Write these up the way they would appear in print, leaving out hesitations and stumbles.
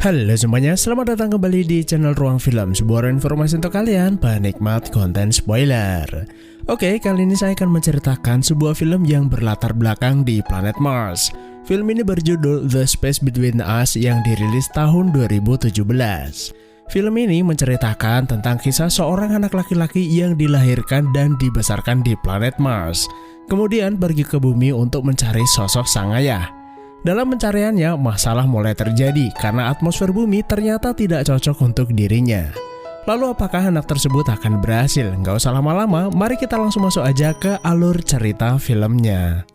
Halo semuanya, selamat datang kembali di channel Ruang Film, sebuah informasi untuk kalian penikmat konten spoiler. Oke, kali ini saya akan menceritakan sebuah film yang berlatar belakang di planet Mars. Film ini berjudul The Space Between Us yang dirilis tahun 2017. Film ini menceritakan tentang kisah seorang anak laki-laki yang dilahirkan dan dibesarkan di planet Mars, kemudian pergi ke bumi untuk mencari sosok sang ayah. Dalam pencariannya, masalah mulai terjadi karena atmosfer bumi ternyata tidak cocok untuk dirinya. Lalu apakah anak tersebut akan berhasil? Nggak usah lama-lama, mari kita langsung masuk aja ke alur cerita filmnya.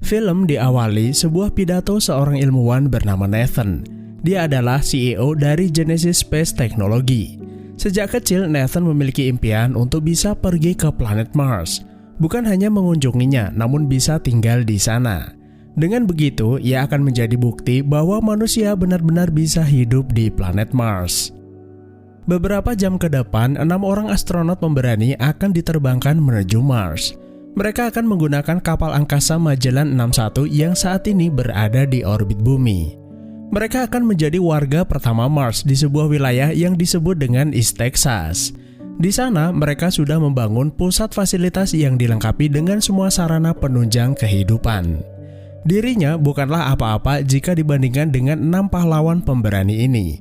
Film diawali sebuah pidato seorang ilmuwan bernama Nathan. Dia adalah CEO dari Genesis Space Technology. Sejak kecil, Nathan memiliki impian untuk bisa pergi ke planet Mars. Bukan hanya mengunjunginya, namun bisa tinggal di sana. Dengan begitu, ia akan menjadi bukti bahwa manusia benar-benar bisa hidup di planet Mars. Beberapa jam ke depan, 6 orang astronot pemberani akan diterbangkan menuju Mars. Mereka akan menggunakan kapal angkasa Magellan 61 yang saat ini berada di orbit bumi. Mereka akan menjadi warga pertama Mars di sebuah wilayah yang disebut dengan East Texas. Di sana, mereka sudah membangun pusat fasilitas yang dilengkapi dengan semua sarana penunjang kehidupan. Dirinya bukanlah apa-apa jika dibandingkan dengan 6 pahlawan pemberani ini.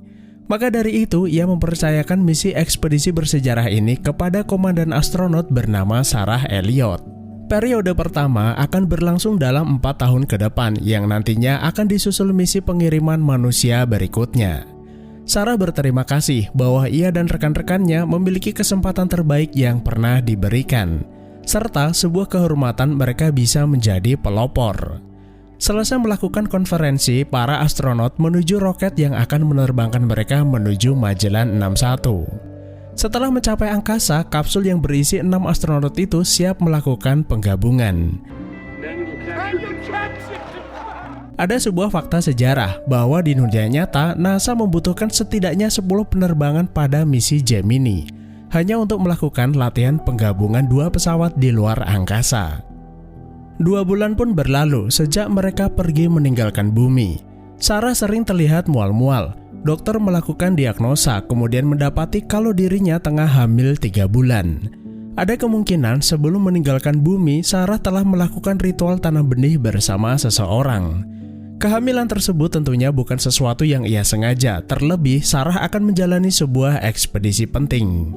Maka dari itu, ia mempercayakan misi ekspedisi bersejarah ini kepada komandan astronot bernama Sarah Elliott. Periode pertama akan berlangsung dalam 4 tahun ke depan yang nantinya akan disusul misi pengiriman manusia berikutnya. Sarah berterima kasih bahwa ia dan rekan-rekannya memiliki kesempatan terbaik yang pernah diberikan, serta sebuah kehormatan mereka bisa menjadi pelopor. Selesai melakukan konferensi, para astronot menuju roket yang akan menerbangkan mereka menuju Magellan 61. Setelah mencapai angkasa, kapsul yang berisi 6 astronot itu siap melakukan penggabungan. Ada sebuah fakta sejarah bahwa di dunia nyata, NASA membutuhkan setidaknya 10 penerbangan pada misi Gemini, hanya untuk melakukan latihan penggabungan 2 pesawat di luar angkasa. 2 bulan pun berlalu sejak mereka pergi meninggalkan bumi. Sarah sering terlihat mual-mual. Dokter melakukan diagnosa, kemudian mendapati kalau dirinya tengah hamil 3 bulan. Ada kemungkinan sebelum meninggalkan bumi, Sarah telah melakukan ritual tanam benih bersama seseorang. Kehamilan tersebut tentunya bukan sesuatu yang ia sengaja, terlebih Sarah akan menjalani sebuah ekspedisi penting.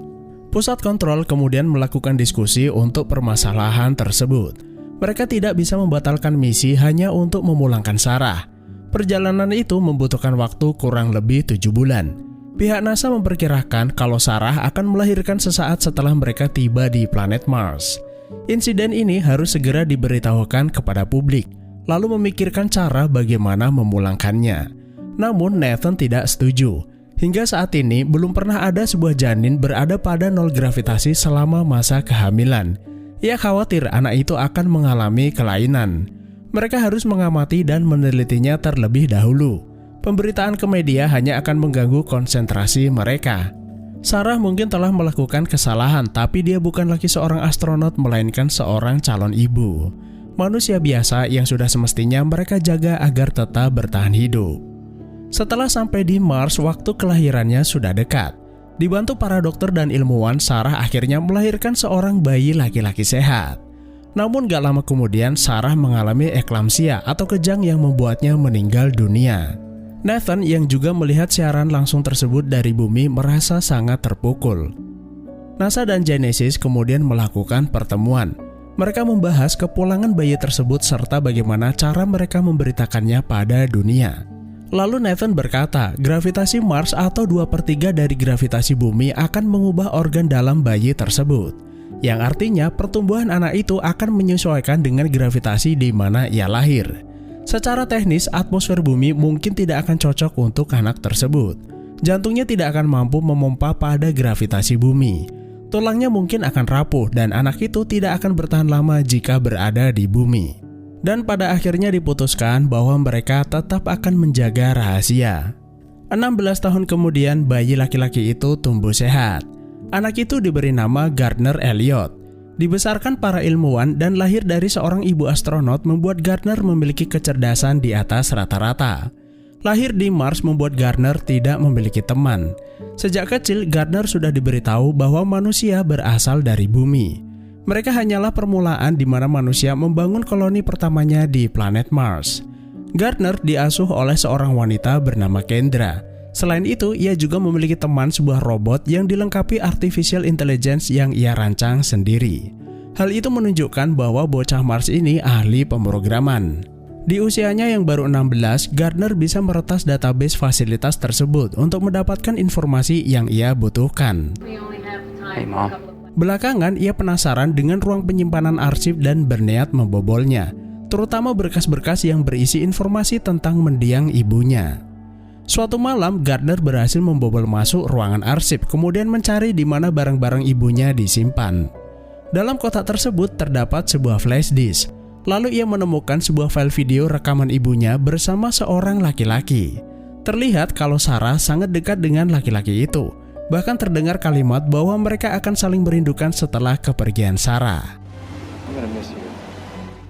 Pusat kontrol kemudian melakukan diskusi untuk permasalahan tersebut. Mereka tidak bisa membatalkan misi hanya untuk memulangkan Sarah. Perjalanan itu membutuhkan waktu kurang lebih 7 bulan. Pihak NASA memperkirakan kalau Sarah akan melahirkan sesaat setelah mereka tiba di planet Mars. Insiden ini harus segera diberitahukan kepada publik, lalu memikirkan cara bagaimana memulangkannya. Namun Nathan tidak setuju. Hingga saat ini belum pernah ada sebuah janin berada pada nol gravitasi selama masa kehamilan. Ia khawatir anak itu akan mengalami kelainan. Mereka harus mengamati dan menelitinya terlebih dahulu. Pemberitaan ke media hanya akan mengganggu konsentrasi mereka. Sarah mungkin telah melakukan kesalahan, tapi dia bukan lagi seorang astronot melainkan seorang calon ibu. Manusia biasa yang sudah semestinya mereka jaga agar tetap bertahan hidup. Setelah sampai di Mars, waktu kelahirannya sudah dekat. Dibantu para dokter dan ilmuwan, Sarah akhirnya melahirkan seorang bayi laki-laki sehat. Namun gak lama kemudian, Sarah mengalami eklamsia atau kejang yang membuatnya meninggal dunia. Nathan yang juga melihat siaran langsung tersebut dari bumi merasa sangat terpukul. NASA dan Genesis kemudian melakukan pertemuan. Mereka membahas kepulangan bayi tersebut serta bagaimana cara mereka memberitakannya pada dunia. Lalu Nathan berkata, gravitasi Mars atau 2/3 dari gravitasi bumi akan mengubah organ dalam bayi tersebut. Yang artinya pertumbuhan anak itu akan menyesuaikan dengan gravitasi di mana ia lahir. Secara teknis, atmosfer bumi mungkin tidak akan cocok untuk anak tersebut. Jantungnya tidak akan mampu memompa pada gravitasi bumi. Tulangnya mungkin akan rapuh dan anak itu tidak akan bertahan lama jika berada di bumi. Dan pada akhirnya diputuskan bahwa mereka tetap akan menjaga rahasia. 16 tahun kemudian, bayi laki-laki itu tumbuh sehat. Anak itu diberi nama Gardner Elliott. Dibesarkan para ilmuwan dan lahir dari seorang ibu astronot membuat Gardner memiliki kecerdasan di atas rata-rata. Lahir di Mars membuat Gardner tidak memiliki teman. Sejak kecil, Gardner sudah diberitahu bahwa manusia berasal dari bumi. Mereka hanyalah permulaan di mana manusia membangun koloni pertamanya di planet Mars. Gardner diasuh oleh seorang wanita bernama Kendra. Selain itu, ia juga memiliki teman sebuah robot yang dilengkapi artificial intelligence yang ia rancang sendiri. Hal itu menunjukkan bahwa bocah Mars ini ahli pemrograman. Di usianya yang baru 16, Gardner bisa meretas database fasilitas tersebut untuk mendapatkan informasi yang ia butuhkan. Hey, Mom. Belakangan, ia penasaran dengan ruang penyimpanan arsip dan berniat membobolnya, terutama berkas-berkas yang berisi informasi tentang mendiang ibunya. Suatu malam, Gardner berhasil membobol masuk ruangan arsip, kemudian mencari di mana barang-barang ibunya disimpan. Dalam kotak tersebut terdapat sebuah flash disk. Lalu ia menemukan sebuah file video rekaman ibunya bersama seorang laki-laki. Terlihat kalau Sarah sangat dekat dengan laki-laki itu. Bahkan terdengar kalimat bahwa mereka akan saling merindukan setelah kepergian Sarah.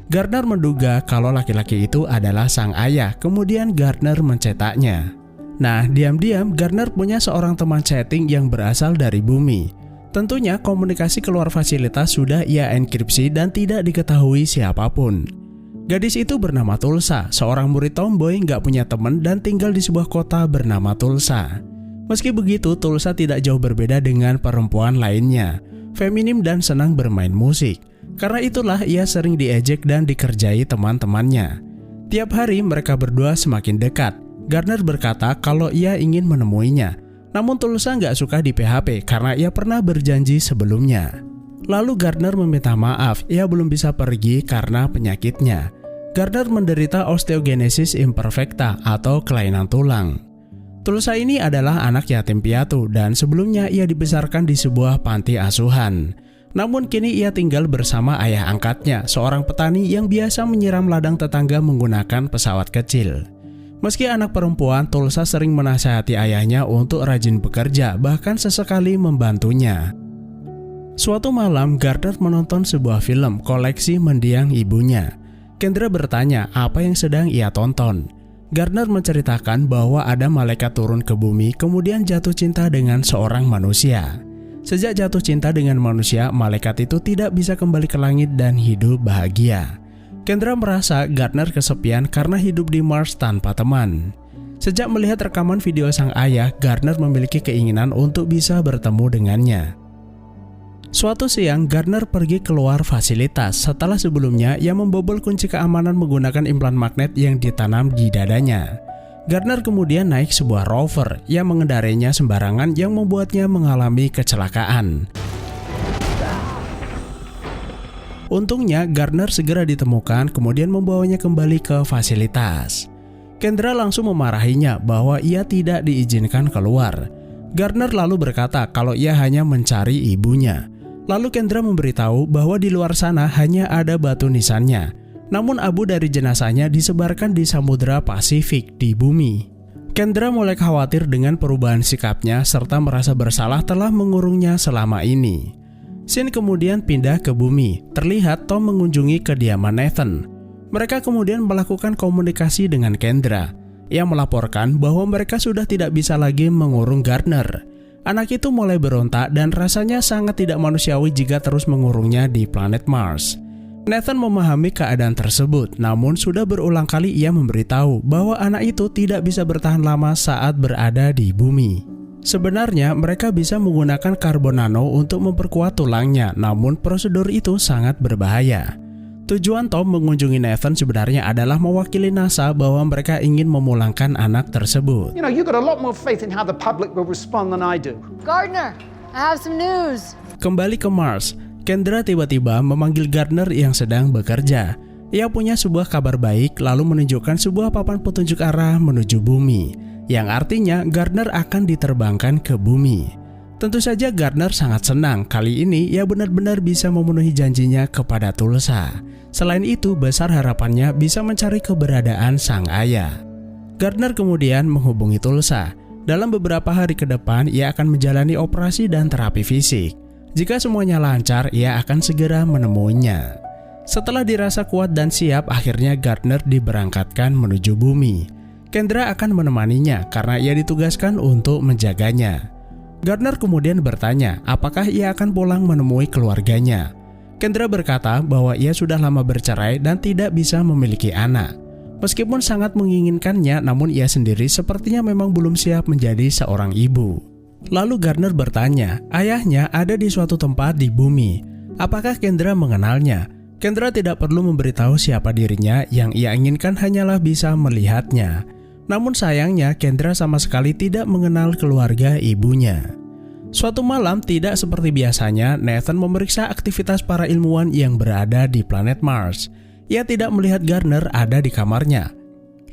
Gardner menduga kalau laki-laki itu adalah sang ayah, kemudian Gardner mencetaknya. Nah, diam-diam Gardner punya seorang teman chatting yang berasal dari bumi. Tentunya komunikasi keluar fasilitas sudah ia enkripsi dan tidak diketahui siapapun. Gadis itu bernama Tulsa, seorang murid tomboy nggak punya teman dan tinggal di sebuah kota bernama Tulsa. Meski begitu, Tulsa tidak jauh berbeda dengan perempuan lainnya, feminim dan senang bermain musik. Karena itulah ia sering diejek dan dikerjai teman-temannya. Tiap hari mereka berdua semakin dekat. Gardner berkata kalau ia ingin menemuinya. Namun Tulsa nggak suka di PHP karena ia pernah berjanji sebelumnya. Lalu Gardner meminta maaf, ia belum bisa pergi karena penyakitnya. Gardner menderita osteogenesis imperfecta atau kelainan tulang. Tulsa ini adalah anak yatim piatu dan sebelumnya ia dibesarkan di sebuah panti asuhan. Namun kini ia tinggal bersama ayah angkatnya, seorang petani yang biasa menyiram ladang tetangga menggunakan pesawat kecil. Meski anak perempuan, Tulsa sering menasihati ayahnya untuk rajin bekerja, bahkan sesekali membantunya. Suatu malam, Gardner menonton sebuah film koleksi mendiang ibunya. Kendra bertanya apa yang sedang ia tonton. Gardner menceritakan bahwa ada malaikat turun ke bumi kemudian jatuh cinta dengan seorang manusia. Sejak jatuh cinta dengan manusia, malaikat itu tidak bisa kembali ke langit dan hidup bahagia. Kendra merasa Gardner kesepian karena hidup di Mars tanpa teman. Sejak melihat rekaman video sang ayah, Gardner memiliki keinginan untuk bisa bertemu dengannya. Suatu siang, Gardner pergi keluar fasilitas setelah sebelumnya ia membobol kunci keamanan menggunakan implan magnet yang ditanam di dadanya. Gardner kemudian naik sebuah rover yang mengendarainya sembarangan yang membuatnya mengalami kecelakaan. Untungnya, Gardner segera ditemukan kemudian membawanya kembali ke fasilitas. Kendra langsung memarahinya bahwa ia tidak diizinkan keluar. Gardner lalu berkata kalau ia hanya mencari ibunya. Lalu Kendra memberitahu bahwa di luar sana hanya ada batu nisannya. Namun abu dari jenazahnya disebarkan di Samudra Pasifik di bumi. Kendra mulai khawatir dengan perubahan sikapnya serta merasa bersalah telah mengurungnya selama ini. Scene kemudian pindah ke bumi. Terlihat Tom mengunjungi kediaman Nathan. Mereka kemudian melakukan komunikasi dengan Kendra. Ia melaporkan bahwa mereka sudah tidak bisa lagi mengurung Gardner. Anak itu mulai berontak dan rasanya sangat tidak manusiawi jika terus mengurungnya di planet Mars. Nathan memahami keadaan tersebut, namun sudah berulang kali ia memberitahu bahwa anak itu tidak bisa bertahan lama saat berada di bumi. Sebenarnya mereka bisa menggunakan karbon nano untuk memperkuat tulangnya, namun prosedur itu sangat berbahaya. Tujuan Tom mengunjungi Nathan sebenarnya adalah mewakili NASA bahwa mereka ingin memulangkan anak tersebut. You know, you've got a lot more faith in how the public will respond than I do. Gardner, I have some news. Kembali ke Mars, Kendra tiba-tiba memanggil Gardner yang sedang bekerja. Ia punya sebuah kabar baik lalu menunjukkan sebuah papan petunjuk arah menuju bumi. Yang artinya Gardner akan diterbangkan ke bumi. Tentu saja Gardner sangat senang, kali ini ia benar-benar bisa memenuhi janjinya kepada Tulsa. Selain itu, besar harapannya bisa mencari keberadaan sang ayah. Gardner kemudian menghubungi Tulsa. Dalam beberapa hari ke depan, ia akan menjalani operasi dan terapi fisik. Jika semuanya lancar, ia akan segera menemuinya. Setelah dirasa kuat dan siap, akhirnya Gardner diberangkatkan menuju bumi. Kendra akan menemaninya karena ia ditugaskan untuk menjaganya. Gardner kemudian bertanya apakah ia akan pulang menemui keluarganya. Kendra berkata bahwa ia sudah lama bercerai dan tidak bisa memiliki anak. Meskipun sangat menginginkannya, namun ia sendiri sepertinya memang belum siap menjadi seorang ibu. Lalu Gardner bertanya, ayahnya ada di suatu tempat di bumi. Apakah Kendra mengenalnya? Kendra tidak perlu memberitahu siapa dirinya, yang ia inginkan hanyalah bisa melihatnya. Namun sayangnya Kendra sama sekali tidak mengenal keluarga ibunya. Suatu malam tidak seperti biasanya, Nathan memeriksa aktivitas para ilmuwan yang berada di planet Mars. Ia tidak melihat Gardner ada di kamarnya.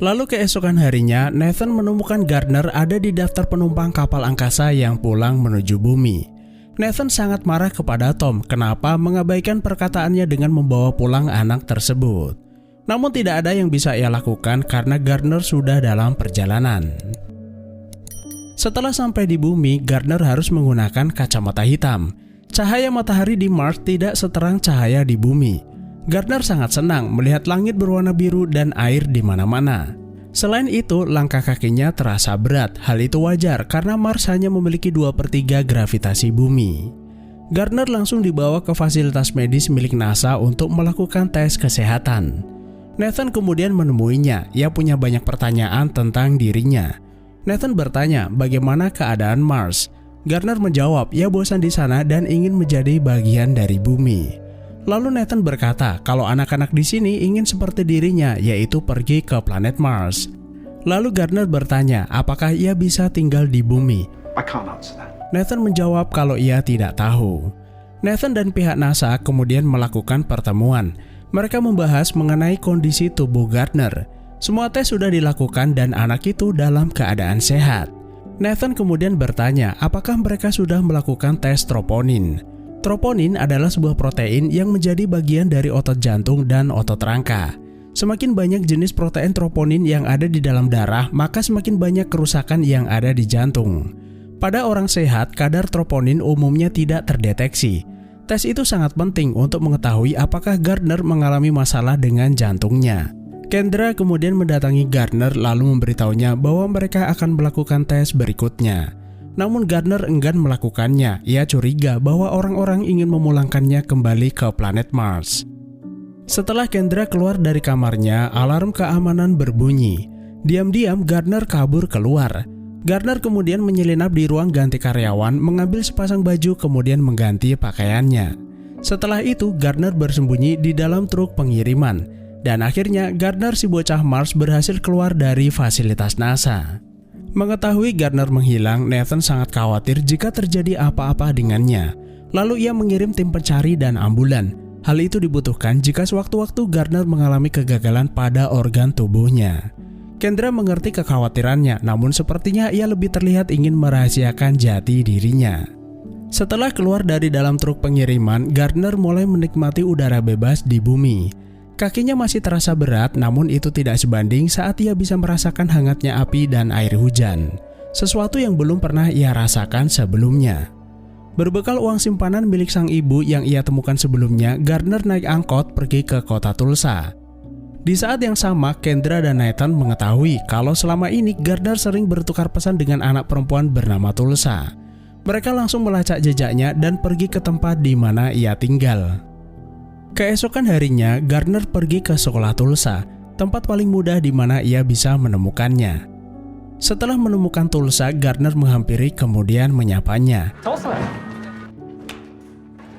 Lalu keesokan harinya, Nathan menemukan Gardner ada di daftar penumpang kapal angkasa yang pulang menuju bumi. Nathan sangat marah kepada Tom kenapa mengabaikan perkataannya dengan membawa pulang anak tersebut. Namun tidak ada yang bisa ia lakukan karena Gardner sudah dalam perjalanan. Setelah sampai di bumi, Gardner harus menggunakan kacamata hitam. Cahaya matahari di Mars tidak seterang cahaya di bumi. Gardner sangat senang melihat langit berwarna biru dan air di mana-mana. Selain itu, langkah kakinya terasa berat. Hal itu wajar karena Mars hanya memiliki 2/3 gravitasi bumi. Gardner langsung dibawa ke fasilitas medis milik NASA untuk melakukan tes kesehatan. Nathan kemudian menemuinya. Ia punya banyak pertanyaan tentang dirinya. Nathan bertanya bagaimana keadaan Mars. Gardner menjawab ia bosan di sana dan ingin menjadi bagian dari bumi. Lalu Nathan berkata kalau anak-anak di sini ingin seperti dirinya, yaitu pergi ke planet Mars. Lalu Gardner bertanya apakah ia bisa tinggal di bumi. I can't answer that. Nathan menjawab kalau ia tidak tahu. Nathan dan pihak NASA kemudian melakukan pertemuan. Mereka membahas mengenai kondisi tubuh Gardner. Semua tes sudah dilakukan dan anak itu dalam keadaan sehat. Nathan kemudian bertanya apakah mereka sudah melakukan tes troponin. Troponin adalah sebuah protein yang menjadi bagian dari otot jantung dan otot rangka. Semakin banyak jenis protein troponin yang ada di dalam darah, maka semakin banyak kerusakan yang ada di jantung. Pada orang sehat, kadar troponin umumnya tidak terdeteksi. Tes itu sangat penting untuk mengetahui apakah Gardner mengalami masalah dengan jantungnya. Kendra kemudian mendatangi Gardner lalu memberitahunya bahwa mereka akan melakukan tes berikutnya. Namun Gardner enggan melakukannya. Ia curiga bahwa orang-orang ingin memulangkannya kembali ke planet Mars. Setelah Kendra keluar dari kamarnya, alarm keamanan berbunyi. Diam-diam Gardner kabur keluar. Gardner kemudian menyelinap di ruang ganti karyawan, mengambil sepasang baju kemudian mengganti pakaiannya. Setelah itu Gardner bersembunyi di dalam truk pengiriman. Dan akhirnya Gardner si bocah Mars berhasil keluar dari fasilitas NASA. Mengetahui Gardner menghilang, Nathan sangat khawatir jika terjadi apa-apa dengannya. Lalu ia mengirim tim pencari dan ambulan. Hal itu dibutuhkan jika sewaktu-waktu Gardner mengalami kegagalan pada organ tubuhnya. Kendra mengerti kekhawatirannya, namun sepertinya ia lebih terlihat ingin merahasiakan jati dirinya. Setelah keluar dari dalam truk pengiriman, Gardner mulai menikmati udara bebas di bumi. Kakinya masih terasa berat, namun itu tidak sebanding saat ia bisa merasakan hangatnya api dan air hujan. Sesuatu yang belum pernah ia rasakan sebelumnya. Berbekal uang simpanan milik sang ibu yang ia temukan sebelumnya, Gardner naik angkot pergi ke kota Tulsa. Di saat yang sama, Kendra dan Nathan mengetahui kalau selama ini Gardner sering bertukar pesan dengan anak perempuan bernama Tulsa. Mereka langsung melacak jejaknya dan pergi ke tempat di mana ia tinggal. Keesokan harinya, Gardner pergi ke sekolah Tulsa, tempat paling mudah di mana ia bisa menemukannya. Setelah menemukan Tulsa, Gardner menghampiri kemudian menyapanya. Tulsa.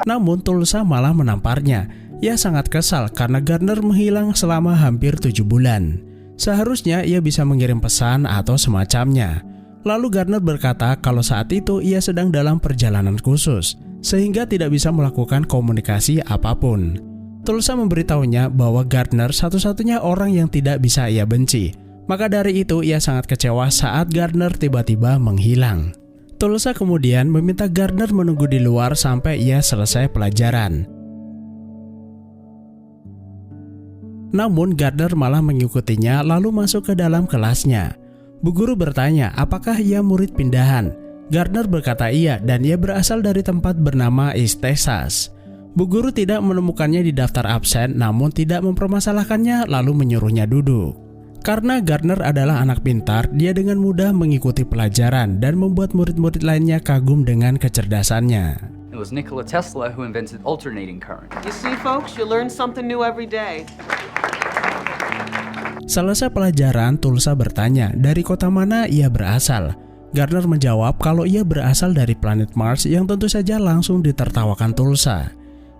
Namun Tulsa malah menamparnya. Ia sangat kesal karena Gardner menghilang selama hampir 7 bulan. Seharusnya ia bisa mengirim pesan atau semacamnya. Lalu Gardner berkata kalau saat itu ia sedang dalam perjalanan khusus, sehingga tidak bisa melakukan komunikasi apapun. Tulsa memberitahunya bahwa Gardner satu-satunya orang yang tidak bisa ia benci. Maka dari itu ia sangat kecewa saat Gardner tiba-tiba menghilang. Tulsa kemudian meminta Gardner menunggu di luar sampai ia selesai pelajaran. Namun Gardner malah mengikutinya lalu masuk ke dalam kelasnya. Bu guru bertanya apakah ia murid pindahan. Gardner berkata iya dan ia berasal dari tempat bernama East Texas. Bu guru tidak menemukannya di daftar absen namun tidak mempermasalahkannya lalu menyuruhnya duduk. Karena Gardner adalah anak pintar, dia dengan mudah mengikuti pelajaran dan membuat murid-murid lainnya kagum dengan kecerdasannya. It was Nikola Tesla who invented alternating current. You see, folks, you learn something new every day. Selesai pelajaran, Tulsa bertanya dari kota mana ia berasal. Gardner menjawab kalau ia berasal dari planet Mars yang tentu saja langsung ditertawakan Tulsa.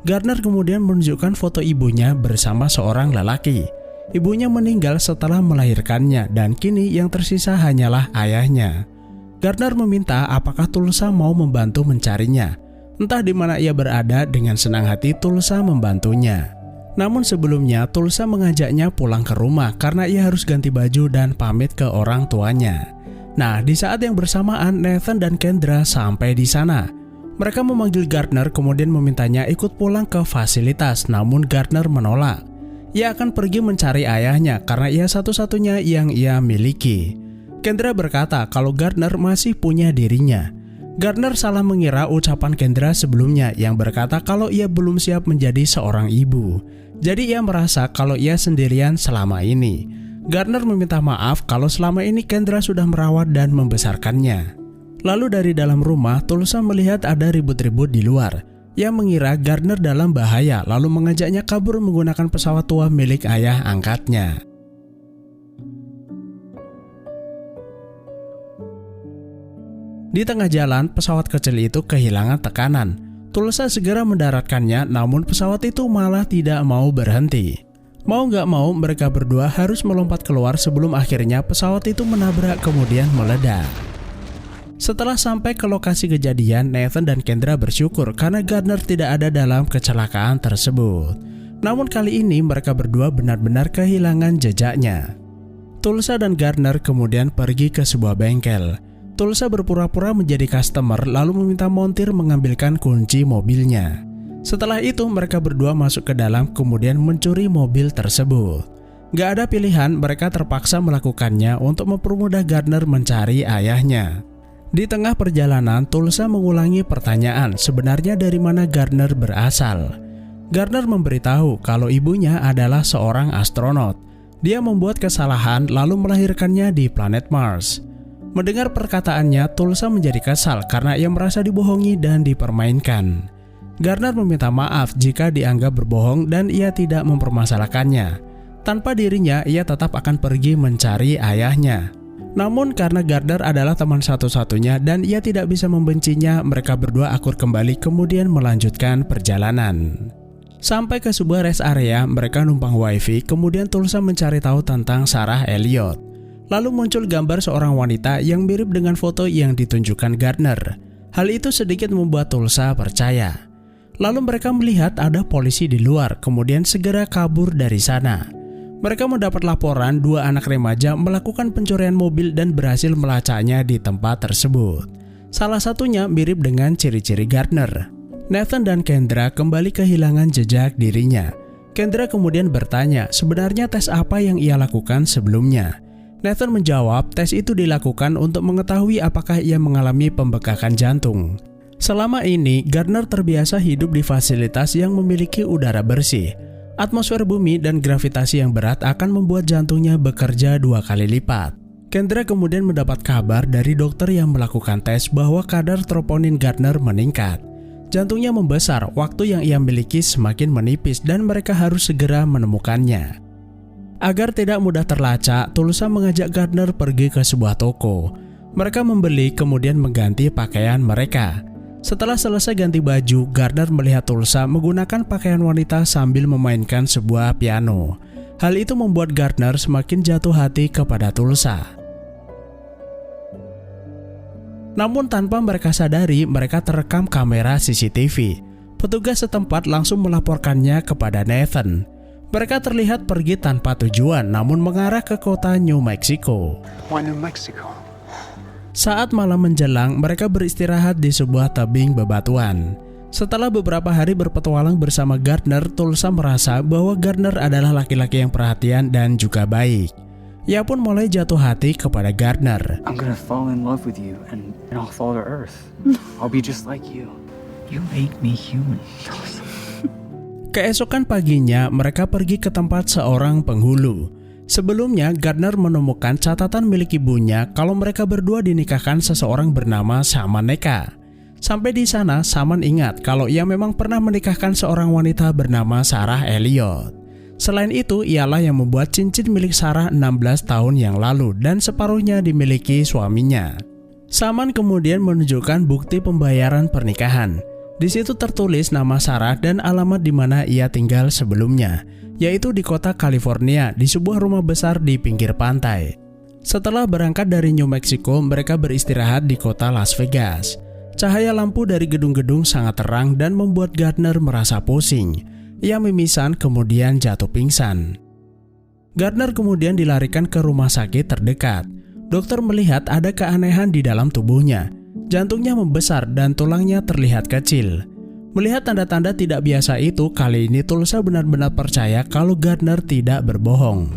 Gardner kemudian menunjukkan foto ibunya bersama seorang lelaki. Ibunya meninggal setelah melahirkannya dan kini yang tersisa hanyalah ayahnya. Gardner meminta apakah Tulsa mau membantu mencarinya. Entah di mana ia berada, dengan senang hati Tulsa membantunya. Namun sebelumnya Tulsa mengajaknya pulang ke rumah karena ia harus ganti baju dan pamit ke orang tuanya. Nah, di saat yang bersamaan Nathan dan Kendra sampai di sana. Mereka memanggil Gardner kemudian memintanya ikut pulang ke fasilitas, namun Gardner menolak. Ia akan pergi mencari ayahnya karena ia satu-satunya yang ia miliki. Kendra berkata kalau Gardner masih punya dirinya. Gardner salah mengira ucapan Kendra sebelumnya yang berkata kalau ia belum siap menjadi seorang ibu. Jadi ia merasa kalau ia sendirian selama ini. Gardner meminta maaf kalau selama ini Kendra sudah merawat dan membesarkannya. Lalu dari dalam rumah, Tulsa melihat ada ribut-ribut di luar. Ia mengira Gardner dalam bahaya lalu mengajaknya kabur menggunakan pesawat tua milik ayah angkatnya. Di tengah jalan, pesawat kecil itu kehilangan tekanan. Tulsa segera mendaratkannya, namun pesawat itu malah tidak mau berhenti. Mau gak mau, mereka berdua harus melompat keluar sebelum akhirnya pesawat itu menabrak kemudian meledak. Setelah sampai ke lokasi kejadian, Nathan dan Kendra bersyukur karena Gardner tidak ada dalam kecelakaan tersebut. Namun kali ini mereka berdua benar-benar kehilangan jejaknya. Tulsa dan Gardner kemudian pergi ke sebuah bengkel. Tulsa berpura-pura menjadi customer lalu meminta montir mengambilkan kunci mobilnya. Setelah itu mereka berdua masuk ke dalam kemudian mencuri mobil tersebut. Gak ada pilihan, mereka terpaksa melakukannya untuk mempermudah Gardner mencari ayahnya. Di tengah perjalanan, Tulsa mengulangi pertanyaan sebenarnya dari mana Gardner berasal. Gardner memberitahu kalau ibunya adalah seorang astronot. Dia membuat kesalahan lalu melahirkannya di planet Mars. Mendengar perkataannya, Tulsa menjadi kesal karena ia merasa dibohongi dan dipermainkan. Gardner meminta maaf jika dianggap berbohong dan ia tidak mempermasalahkannya. Tanpa dirinya, ia tetap akan pergi mencari ayahnya. Namun karena Gardner adalah teman satu-satunya dan ia tidak bisa membencinya, mereka berdua akur kembali kemudian melanjutkan perjalanan. Sampai ke sebuah rest area, mereka numpang wifi, kemudian Tulsa mencari tahu tentang Sarah Elliott. Lalu muncul gambar seorang wanita yang mirip dengan foto yang ditunjukkan Gardner. Hal itu sedikit membuat Tulsa percaya. Lalu mereka melihat ada polisi di luar, kemudian segera kabur dari sana. Mereka mendapat laporan dua anak remaja melakukan pencurian mobil dan berhasil melacaknya di tempat tersebut. Salah satunya mirip dengan ciri-ciri Gardner. Nathan dan Kendra kembali kehilangan jejak dirinya. Kendra kemudian bertanya sebenarnya tes apa yang ia lakukan sebelumnya. Nathan menjawab tes itu dilakukan untuk mengetahui apakah ia mengalami pembekakan jantung. Selama ini, Gardner terbiasa hidup di fasilitas yang memiliki udara bersih. Atmosfer bumi dan gravitasi yang berat akan membuat jantungnya bekerja 2 kali lipat. Kendra kemudian mendapat kabar dari dokter yang melakukan tes bahwa kadar troponin Gardner meningkat. Jantungnya membesar, waktu yang ia miliki semakin menipis dan mereka harus segera menemukannya. Agar tidak mudah terlacak, Tulsa mengajak Gardner pergi ke sebuah toko. Mereka membeli kemudian mengganti pakaian mereka. Setelah selesai ganti baju, Gardner melihat Tulsa menggunakan pakaian wanita sambil memainkan sebuah piano. Hal itu membuat Gardner semakin jatuh hati kepada Tulsa. Namun tanpa mereka sadari, mereka terekam kamera CCTV. Petugas setempat langsung melaporkannya kepada Nathan. Mereka terlihat pergi tanpa tujuan namun mengarah ke kota New Mexico. Why New Mexico? Saat malam menjelang, mereka beristirahat di sebuah tebing bebatuan. Setelah beberapa hari berpetualang bersama Gardner, Tulsa merasa bahwa Gardner adalah laki-laki yang perhatian dan juga baik. Ia pun mulai jatuh hati kepada Gardner. I'm gonna fall in love with you and I'll fall to earth. I'll be just like you. You make me human. Keesokan paginya, mereka pergi ke tempat seorang penghulu. Sebelumnya, Gardner menemukan catatan milik ibunya kalau mereka berdua dinikahkan seseorang bernama Saman Neka. Sampai di sana, Saman ingat kalau ia memang pernah menikahkan seorang wanita bernama Sarah Elliot. Selain itu, ialah yang membuat cincin milik Sarah 16 tahun yang lalu dan separuhnya dimiliki suaminya. Saman kemudian menunjukkan bukti pembayaran pernikahan. Di situ tertulis nama Sarah dan alamat di mana ia tinggal sebelumnya, yaitu di kota California di sebuah rumah besar di pinggir pantai. Setelah berangkat dari New Mexico, mereka beristirahat di kota Las Vegas. Cahaya lampu dari gedung-gedung sangat terang dan membuat Gardner merasa pusing. Ia mimisan kemudian jatuh pingsan. Gardner kemudian dilarikan ke rumah sakit terdekat. Dokter melihat ada keanehan di dalam tubuhnya. Jantungnya membesar dan tulangnya terlihat kecil. Melihat tanda-tanda tidak biasa itu, kali ini Tulsa benar-benar percaya kalau Gardner tidak berbohong.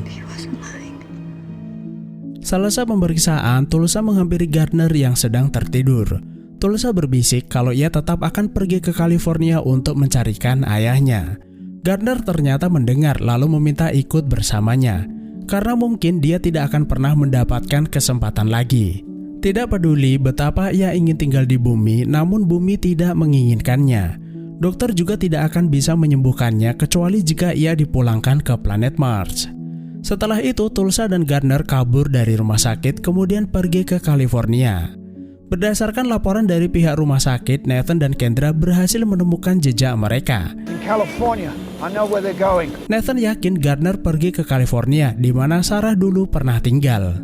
Selesai pemeriksaan, Tulsa menghampiri Gardner yang sedang tertidur. Tulsa berbisik kalau ia tetap akan pergi ke California untuk mencarikan ayahnya. Gardner ternyata mendengar lalu meminta ikut bersamanya, karena mungkin dia tidak akan pernah mendapatkan kesempatan lagi. Tidak peduli betapa ia ingin tinggal di bumi, namun bumi tidak menginginkannya. Dokter juga tidak akan bisa menyembuhkannya kecuali jika ia dipulangkan ke planet Mars. Setelah itu, Tulsa dan Gardner kabur dari rumah sakit kemudian pergi ke California. Berdasarkan laporan dari pihak rumah sakit, Nathan dan Kendra berhasil menemukan jejak mereka. In California, I know where they're going. Nathan yakin Gardner pergi ke California, di mana Sarah dulu pernah tinggal.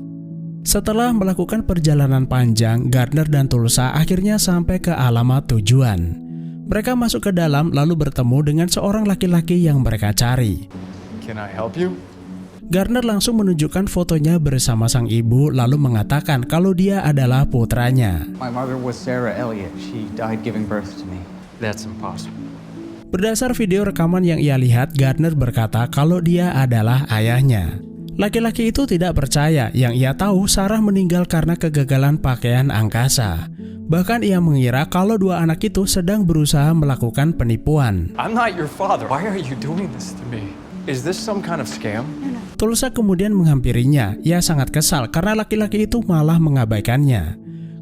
Setelah melakukan perjalanan panjang, Gardner dan Tulsa akhirnya sampai ke alamat tujuan. Mereka masuk ke dalam lalu bertemu dengan seorang laki-laki yang mereka cari. Can I help you? Gardner langsung menunjukkan fotonya bersama sang ibu lalu mengatakan kalau dia adalah putranya. My mother was Sarah Elliott. She died giving birth to me. That's impossible. Berdasar video rekaman yang ia lihat, Gardner berkata kalau dia adalah ayahnya. Laki-laki itu tidak percaya, yang ia tahu Sarah meninggal karena kegagalan pakaian angkasa. Bahkan ia mengira kalau dua anak itu sedang berusaha melakukan penipuan. I'm not your father. Why are you doing this to me? Is this some kind of scam? Tulsa kemudian menghampirinya. Ia sangat kesal karena laki-laki itu malah mengabaikannya.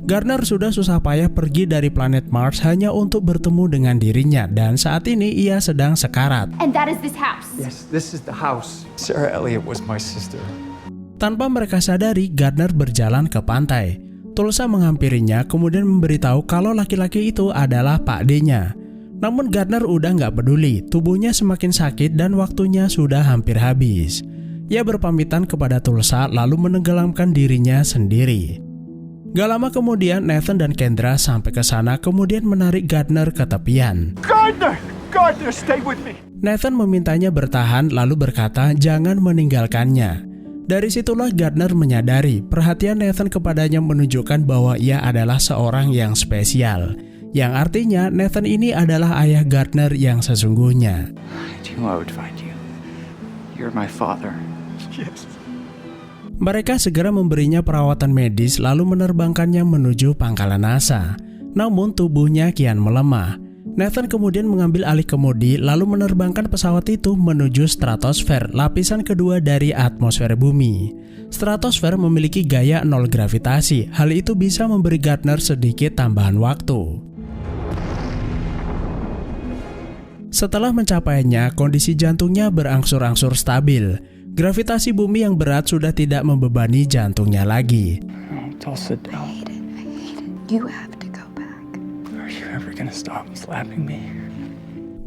Gardner sudah susah payah pergi dari planet Mars hanya untuk bertemu dengan dirinya, dan saat ini ia sedang sekarat. And that is this house. Yes, this is the house. Sarah Elliott was my sister. Tanpa mereka sadari, Gardner berjalan ke pantai. Tulsa menghampirinya kemudian memberitahu kalau laki-laki itu adalah Pak D-nya. Namun Gardner udah nggak peduli, tubuhnya semakin sakit dan waktunya sudah hampir habis. Ia berpamitan kepada Tulsa lalu menenggelamkan dirinya sendiri. Gak lama kemudian Nathan dan Kendra sampai ke sana kemudian menarik Gardner ke tepian. Gardner! Gardner, stay with me! Nathan memintanya bertahan lalu berkata jangan meninggalkannya. Dari situlah Gardner menyadari perhatian Nathan kepadanya menunjukkan bahwa ia adalah seorang yang spesial. Yang artinya Nathan ini adalah ayah Gardner yang sesungguhnya. I knew I would find you. You're my father. Yes. Mereka segera memberinya perawatan medis lalu menerbangkannya menuju pangkalan NASA. Namun tubuhnya kian melemah. Nathan kemudian mengambil alih kemudi lalu menerbangkan pesawat itu menuju stratosfer, lapisan kedua dari atmosfer bumi. Stratosfer memiliki gaya nol gravitasi. Hal itu bisa memberi Gardner sedikit tambahan waktu. Setelah mencapainya, kondisi jantungnya berangsur-angsur stabil. Gravitasi bumi yang berat sudah tidak membebani jantungnya lagi. Tulsa, I hate it. You have to go back. are you ever gonna stop slapping me?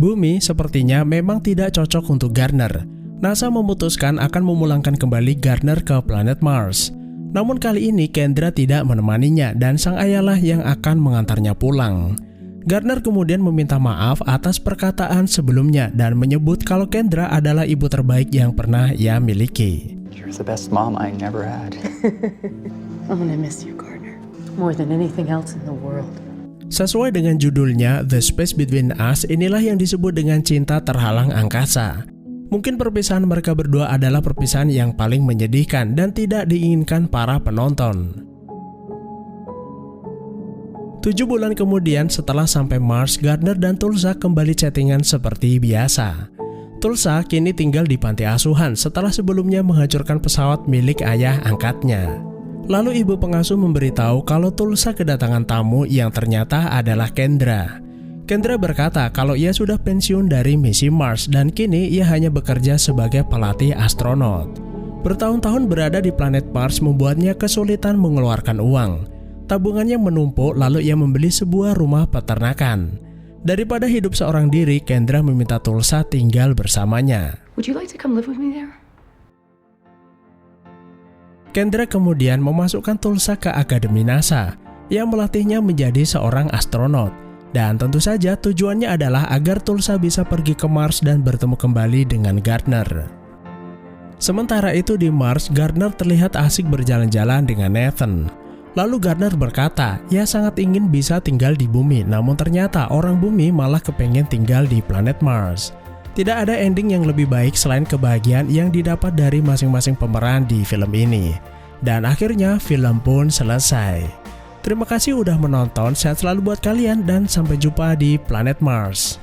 Bumi sepertinya memang tidak cocok untuk Gardner. NASA memutuskan akan memulangkan kembali Gardner ke planet Mars. Namun kali ini Kendra tidak menemaninya dan sang ayahlah yang akan mengantarnya pulang. Gardner kemudian meminta maaf atas perkataan sebelumnya dan menyebut kalau Kendra adalah ibu terbaik yang pernah ia miliki. You're the best mom I never had. I'm gonna miss you, Gardner. More than anything else in the world. Sesuai dengan judulnya, The Space Between Us, inilah yang disebut dengan cinta terhalang angkasa. Mungkin perpisahan mereka berdua adalah perpisahan yang paling menyedihkan dan tidak diinginkan para penonton. 7 bulan kemudian setelah sampai Mars, Gardner dan Tulsa kembali chattingan seperti biasa. Tulsa kini tinggal di panti asuhan setelah sebelumnya menghancurkan pesawat milik ayah angkatnya. Lalu ibu pengasuh memberitahu kalau Tulsa kedatangan tamu yang ternyata adalah Kendra. Kendra berkata kalau ia sudah pensiun dari misi Mars dan kini ia hanya bekerja sebagai pelatih astronot. Bertahun-tahun berada di planet Mars membuatnya kesulitan mengeluarkan uang. Tabungannya menumpuk lalu ia membeli sebuah rumah peternakan. Daripada hidup seorang diri, Kendra meminta Tulsa tinggal bersamanya. Would you like to come live with me there? Kendra kemudian memasukkan Tulsa ke Akademi NASA yang melatihnya menjadi seorang astronot. Dan tentu saja tujuannya adalah agar Tulsa bisa pergi ke Mars dan bertemu kembali dengan Gardner. Sementara itu di Mars, Gardner terlihat asik berjalan-jalan dengan Nathan. Lalu Gardner berkata, ia sangat ingin bisa tinggal di bumi, namun ternyata orang bumi malah kepengen tinggal di planet Mars. Tidak ada ending yang lebih baik selain kebahagiaan yang didapat dari masing-masing pemeran di film ini. Dan akhirnya film pun selesai. Terima kasih udah menonton, sehat selalu buat kalian dan sampai jumpa di planet Mars.